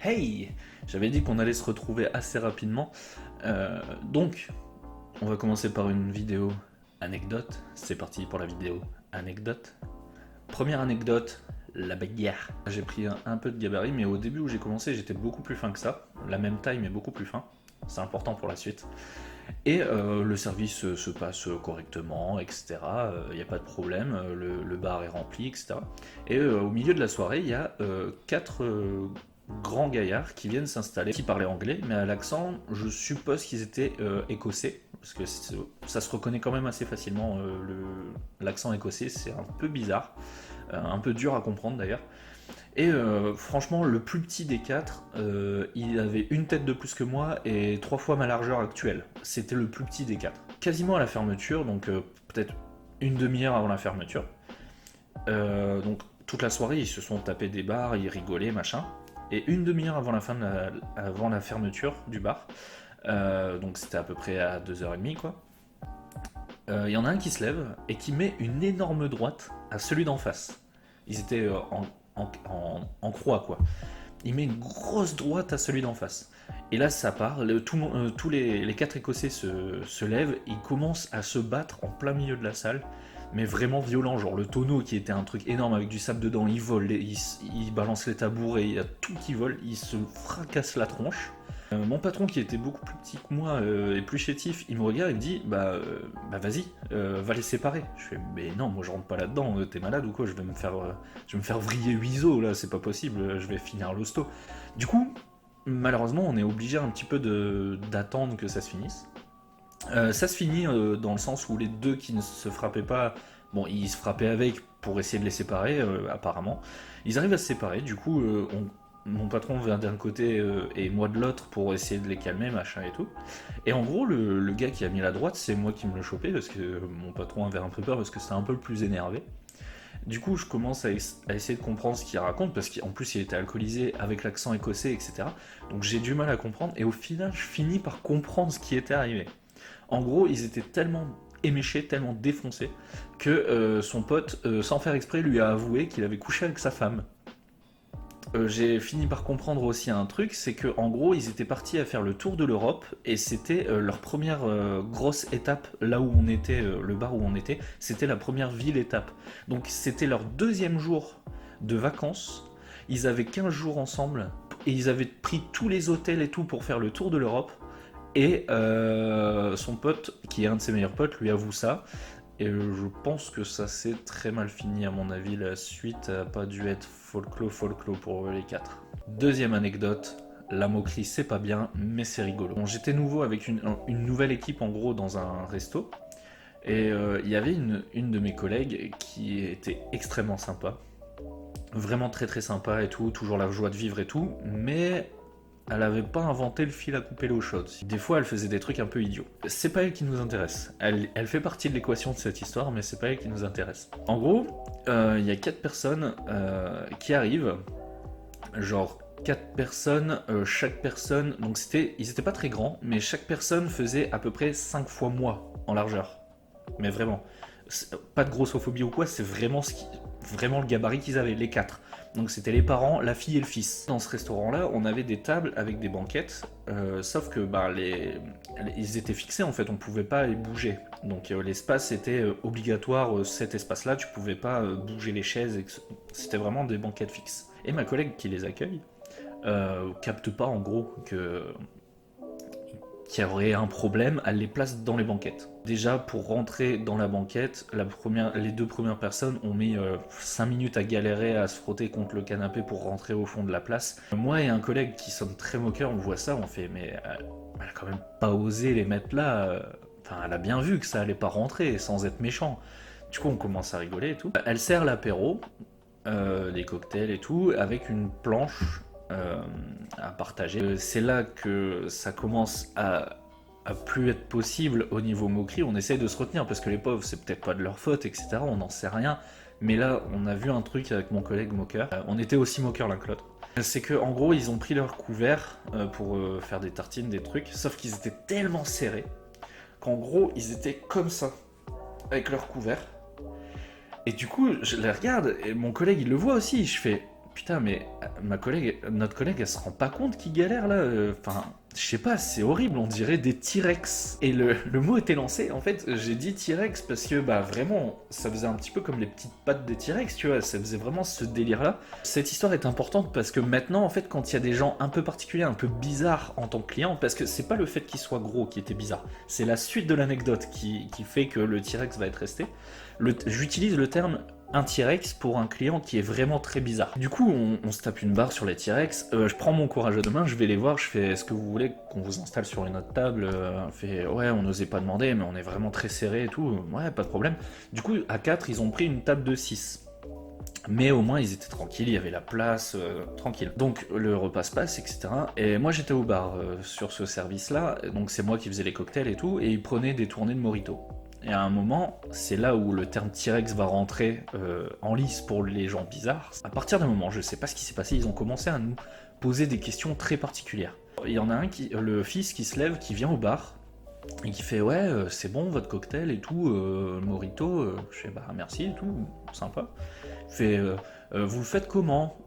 Hey! J'avais dit qu'on allait se retrouver assez rapidement. Donc, on va commencer par une vidéo anecdote. C'est parti pour la vidéo anecdote. Première anecdote, la bagarre. J'ai pris un peu de gabarit, mais au début où j'ai commencé, j'étais beaucoup plus fin que ça. La même taille, mais beaucoup plus fin. C'est important pour la suite. Et le service se passe correctement, etc. Il n'y a pas de problème, le bar est rempli, etc. Et au milieu de la soirée, il y a quatre grands gaillards qui viennent s'installer, qui parlaient anglais, mais à l'accent, je suppose qu'ils étaient écossais, parce que ça se reconnaît quand même assez facilement, l'accent écossais, c'est un peu bizarre, un peu dur à comprendre d'ailleurs. Et franchement, le plus petit des quatre, il avait une tête de plus que moi et 3 fois ma largeur actuelle. C'était le plus petit des quatre. Quasiment à la fermeture, donc peut-être une demi-heure avant la fermeture. Donc toute la soirée, ils se sont tapés des bars, ils rigolaient, machin. Et une demi-heure avant la fermeture du bar, donc c'était à peu près à 2h30 quoi, il y en a un qui se lève et qui met une énorme droite à celui d'en face. Ils étaient en croix quoi. Il met une grosse droite à celui d'en face. Et là ça part, tous les quatre Écossais se lèvent, ils commencent à se battre en plein milieu de la salle, mais vraiment violent, genre le tonneau qui était un truc énorme avec du sable dedans, il vole, il balance les tabourets, il y a tout qui vole, il se fracasse la tronche. Mon patron qui était beaucoup plus petit que moi et plus chétif, il me regarde et me dit bah vas-y, va les séparer. Je fais mais non, moi je rentre pas là-dedans, t'es malade ou quoi, je vais me faire vriller 8 os là, c'est pas possible, je vais finir l'hosto. Du coup, malheureusement, on est obligé un petit peu d'attendre que ça se finisse. Ça se finit dans le sens où les deux qui ne se frappaient pas, bon, ils se frappaient avec pour essayer de les séparer, apparemment. Ils arrivent à se séparer, du coup, mon patron vient d'un côté et moi de l'autre pour essayer de les calmer, machin et tout. Et en gros, le gars qui a mis la droite, c'est moi qui me le chopais parce que mon patron avait un peu peur parce que c'était un peu le plus énervé. Du coup, je commence à essayer de comprendre ce qu'il raconte, parce qu'en plus, il était alcoolisé avec l'accent écossais, etc. Donc j'ai du mal à comprendre, et au final, je finis par comprendre ce qui était arrivé. En gros, ils étaient tellement éméchés, tellement défoncés, que son pote, sans faire exprès, lui a avoué qu'il avait couché avec sa femme. J'ai fini par comprendre aussi un truc, c'est que en gros ils étaient partis à faire le tour de l'Europe et c'était leur première grosse étape là où on était, le bar où on était, c'était la première ville étape. Donc c'était leur deuxième jour de vacances, ils avaient 15 jours ensemble et ils avaient pris tous les hôtels et tout pour faire le tour de l'Europe et son pote, qui est un de ses meilleurs potes, lui avoue ça. Et je pense que ça s'est très mal fini à mon avis, la suite a pas dû être folklore pour les quatre. Deuxième anecdote, la moquerie c'est pas bien mais c'est rigolo. Bon, j'étais nouveau avec une nouvelle équipe en gros dans un resto et il y avait une de mes collègues qui était extrêmement sympa, vraiment très très sympa et tout, toujours la joie de vivre et tout, mais elle avait pas inventé le fil à couper l'eau chaude. Des fois, elle faisait des trucs un peu idiots. C'est pas elle qui nous intéresse. Elle fait partie de l'équation de cette histoire, mais c'est pas elle qui nous intéresse. En gros, il y a 4 personnes qui arrivent. Genre 4 personnes, chaque personne. Donc ils étaient pas très grands, mais chaque personne faisait à peu près 5 fois moi en largeur. Mais vraiment. Pas de grossophobie ou quoi, c'est vraiment le gabarit qu'ils avaient, les 4. Donc c'était les parents, la fille et le fils. Dans ce restaurant-là, on avait des tables avec des banquettes, sauf que ils étaient fixés en fait, on pouvait pas les bouger. Donc l'espace était obligatoire, cet espace-là, tu pouvais pas bouger les chaises, c'était vraiment des banquettes fixes. Et ma collègue qui les accueille capte pas en gros qu'il y aurait un problème, elle les place dans les banquettes. Déjà, pour rentrer dans la banquette, les 2 premières personnes ont mis 5 minutes à galérer à se frotter contre le canapé pour rentrer au fond de la place. Moi et un collègue qui sommes très moqueurs, on voit ça, on fait mais elle a quand même pas osé les mettre là. Enfin, elle a bien vu que ça allait pas rentrer sans être méchant. Du coup, on commence à rigoler et tout. Elle sert l'apéro, des cocktails et tout, avec une planche à partager. C'est là que ça commence à plus être possible au niveau moquerie. On essaye de se retenir parce que les pauvres, c'est peut-être pas de leur faute, etc. On n'en sait rien. Mais là, on a vu un truc avec mon collègue moqueur. On était aussi moqueurs l'un que l'autre. C'est que en gros, ils ont pris leur couvert pour faire des tartines, des trucs, sauf qu'ils étaient tellement serrés qu'en gros, ils étaient comme ça, avec leur couvert. Et du coup, je les regarde, et mon collègue, il le voit aussi. Je fais, Putain, mais notre collègue, elle se rend pas compte qu'il galère là. Enfin, je sais pas, c'est horrible, on dirait des T-Rex. Et le mot était lancé, en fait, j'ai dit T-Rex parce que, bah vraiment, ça faisait un petit peu comme les petites pattes des T-Rex, tu vois, ça faisait vraiment ce délire-là. Cette histoire est importante parce que maintenant, en fait, quand il y a des gens un peu particuliers, un peu bizarres en tant que client, parce que c'est pas le fait qu'il soit gros qui était bizarre, c'est la suite de l'anecdote qui fait que le T-Rex va être resté. J'utilise le terme un T-Rex pour un client qui est vraiment très bizarre. Du coup, on se tape une barre sur les T-Rex. Je prends mon courage à deux mains, je vais les voir. Je fais, est-ce que vous voulez qu'on vous installe sur une autre table? Fait, ouais, on n'osait pas demander, mais on est vraiment très serré et tout. Ouais, pas de problème. Du coup, à 4, ils ont pris une table de 6. Mais au moins ils étaient tranquilles, il y avait la place, tranquille. Donc le repas se passe, etc. Et moi j'étais au bar sur ce service-là, donc c'est moi qui faisais les cocktails et tout, et ils prenaient des tournées de Mojito. Et à un moment, c'est là où le terme T-Rex va rentrer en lice pour les gens bizarres. À partir d'un moment, je sais pas ce qui s'est passé, ils ont commencé à nous poser des questions très particulières. Il y en a un, le fils qui se lève, qui vient au bar, et qui fait ouais, c'est bon votre cocktail et tout, Mojito, je fais bah merci et tout, sympa. Il fait vous le faites comment?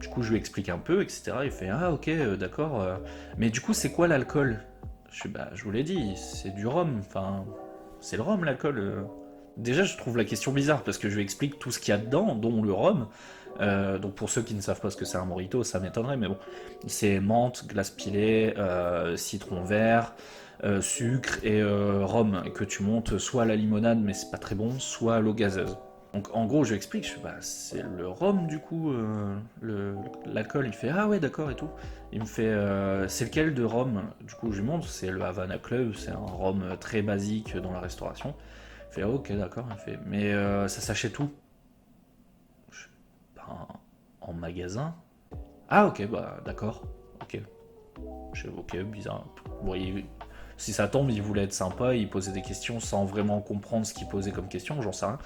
Du coup je lui explique un peu, etc. Il fait ah ok d'accord, mais du coup c'est quoi l'alcool? Je fais bah je vous l'ai dit, c'est du rhum, enfin c'est le rhum l'alcool. Déjà je trouve la question bizarre parce que je lui explique tout ce qu'il y a dedans, dont le rhum. Donc pour ceux qui ne savent pas ce que c'est un mojito, ça m'étonnerait, mais bon, c'est menthe, glace pilée, citron vert, sucre et rhum que tu montes soit à la limonade, mais c'est pas très bon, soit à l'eau gazeuse. Donc en gros, je lui explique, je fais, bah, c'est le rhum du coup, l'alcool. Il fait ah ouais d'accord et tout. Il me fait c'est lequel de rhum? Du coup, je lui montre, c'est le Havana Club, c'est un rhum très basique dans la restauration. Il fait ah, ok d'accord. Il fait mais ça s'achète où? Je fais, bah, en magasin. Ah ok bah d'accord. Ok. Je fais ok bizarre. Bon, si ça tombe, il voulait être sympa, il posait des questions sans vraiment comprendre ce qu'il posait comme question, j'en sais rien.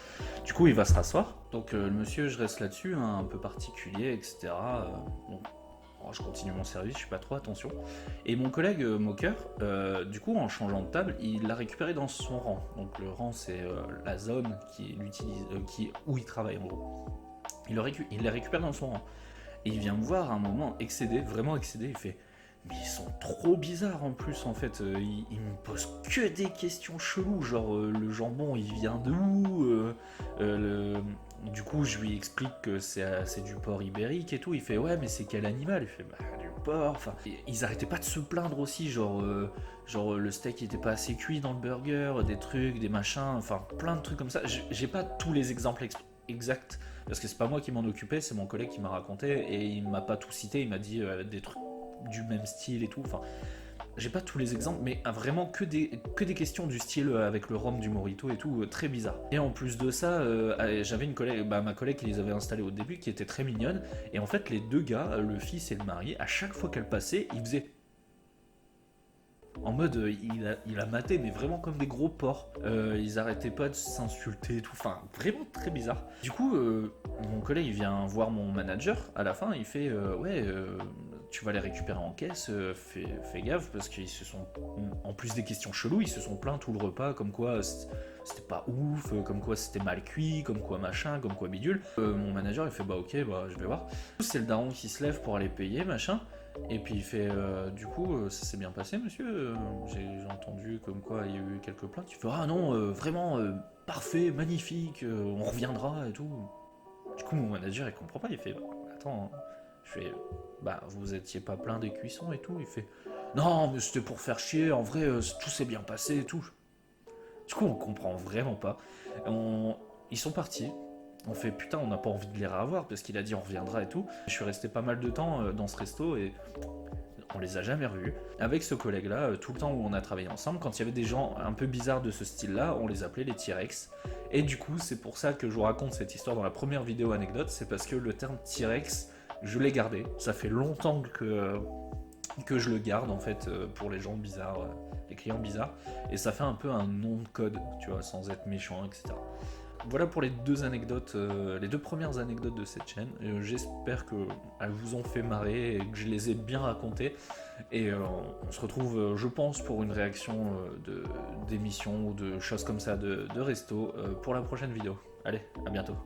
Du coup, il va se rasseoir. Donc, le monsieur, je reste là-dessus, hein, un peu particulier, etc. Bon, je continue mon service, je fais pas trop attention. Et mon collègue moqueur, du coup, en changeant de table, il l'a récupéré dans son rang. Donc, le rang, c'est la zone où il travaille, en gros. Il l'a récupéré dans son rang. Et il vient me voir à un moment, excédé, vraiment excédé, il fait mais ils sont trop bizarres en plus en fait, ils me posent que des questions cheloues, genre le jambon il vient d'où, du coup je lui explique que c'est du porc ibérique et tout, il fait ouais mais c'est quel animal? Il fait bah du porc, enfin ils arrêtaient pas de se plaindre aussi, genre le steak était pas assez cuit dans le burger, des trucs, des machins, enfin plein de trucs comme ça. J'ai pas tous les exemples exacts parce que c'est pas moi qui m'en occupais, c'est mon collègue qui m'a raconté et il m'a pas tout cité, il m'a dit des trucs du même style et tout. Enfin, j'ai pas tous les exemples, mais vraiment que des questions du style avec le rhum du Morito et tout, très bizarre. Et en plus de ça, j'avais une collègue, ma collègue qui les avait installés au début, qui était très mignonne. Et en fait, les deux gars, le fils et le mari, à chaque fois qu'elle passait, ils faisaient en mode il a maté mais vraiment comme des gros porcs, ils arrêtaient pas de s'insulter et tout, enfin vraiment très bizarre. Du coup mon collègue il vient voir mon manager à la fin, il fait ouais tu vas les récupérer en caisse, fais gaffe parce qu'ils se sont, en plus des questions cheloues, ils se sont plaints tout le repas comme quoi c'était pas ouf, comme quoi c'était mal cuit, comme quoi machin, comme quoi bidule. Mon manager il fait bah ok bah je vais voir. C'est le daron qui se lève pour aller payer machin. Et puis il fait du coup ça s'est bien passé monsieur, j'ai entendu comme quoi il y a eu quelques plaintes. Il fait ah non vraiment parfait, magnifique, on reviendra et tout. Du coup mon manager il comprend pas, il fait bah, attends, je fais bah vous étiez pas plein des cuissons et tout. Il fait non mais c'était pour faire chier, en vrai tout s'est bien passé et tout. Du coup on comprend vraiment pas. Ils sont partis. On fait putain, on n'a pas envie de les revoir parce qu'il a dit on reviendra et tout. Je suis resté pas mal de temps dans ce resto et on les a jamais revus. Avec ce collègue-là, tout le temps où on a travaillé ensemble, quand il y avait des gens un peu bizarres de ce style-là, on les appelait les T-Rex. Et du coup, c'est pour ça que je vous raconte cette histoire dans la première vidéo anecdote, c'est parce que le terme T-Rex, je l'ai gardé. Ça fait longtemps que je le garde en fait pour les gens bizarres, les clients bizarres. Et ça fait un peu un nom de code, tu vois, sans être méchant, etc. Voilà pour les deux anecdotes, les deux premières anecdotes de cette chaîne. J'espère qu'elles vous ont fait marrer et que je les ai bien racontées. Et on se retrouve, je pense, pour une réaction d'émission ou de choses comme ça de resto pour la prochaine vidéo. Allez, à bientôt.